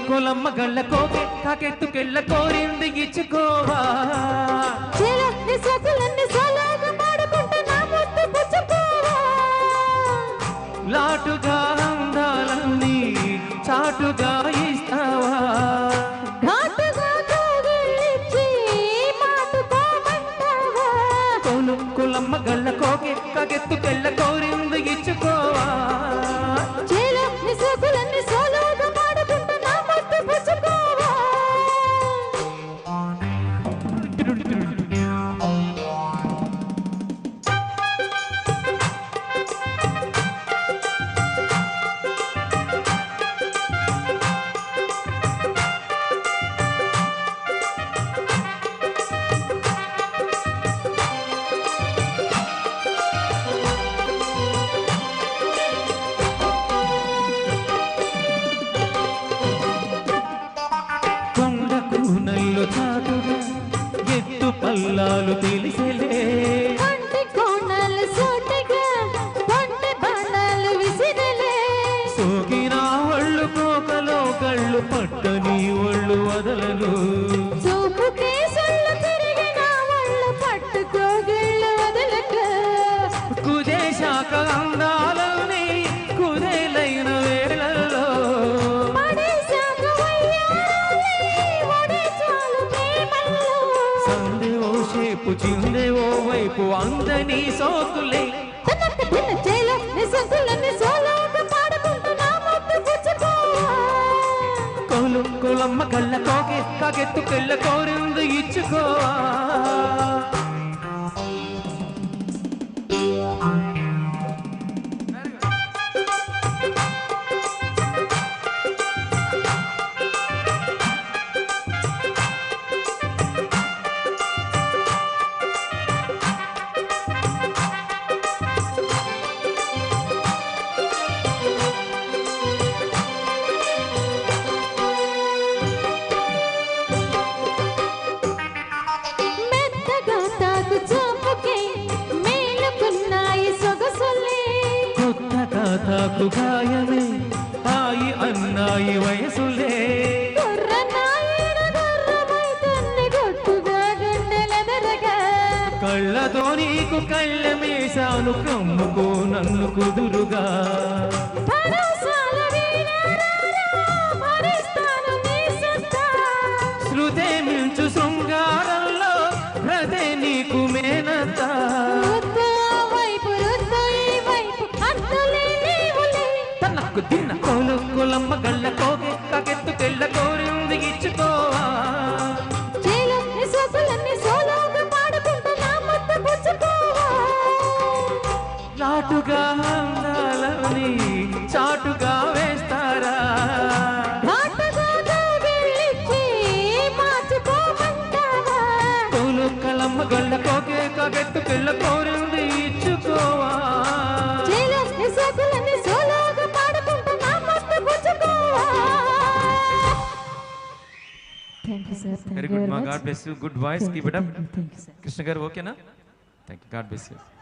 కొలమ్మగళ్ళ కోకే కాకెత్తుకెళ్ళ కోరింది ఇచ్చుకోవా లాటుగా అందాలన్నీ చాటుగా ఇస్తావా కొలమ్మగళ్ళ కోకే కాకెత్తుకెళ్ళ కోరింది ఇచ్చుకోవా ఎత్తు పల్లాలు తెలిసలే సోకిన ఒళ్ళు కోకలో కళ్ళు పట్టని ఒళ్ళు వదలలు కుదేశాక అందాలని కుదేలైన వేళల్లో సేపు చిందేవో వైపు అందని సోకులే కొలమ్మ కళ్ళ కోకే కాకెత్తుకెళ్ళ కోరింది ఇచ్చుకోవా తాకు గాయమే ఆయి అన్నాయి వయసులే కళ్ళతో నీకు కళ్ళ మేసాను కమ్ముకో నన్ను కుదురుగా శృతే మించు శృంగారంలో హృదే నీకు మేనత తిన్న కొలమ్మ గళ్ళ కోకే కాకెత్తుకెళ్ళ కోరింది ఇచ్చుకోవా లాటుగా అందాలని చాటుగా వేస్తారా కొలమ్మ గళ్ళ కోకే కాకెత్తుకెళ్ళ కోరింది ఇచ్చుకోవా Very good, ma. God bless you. Good voice. Keep it up. Krishna garu, okay na? Thank you. God bless you.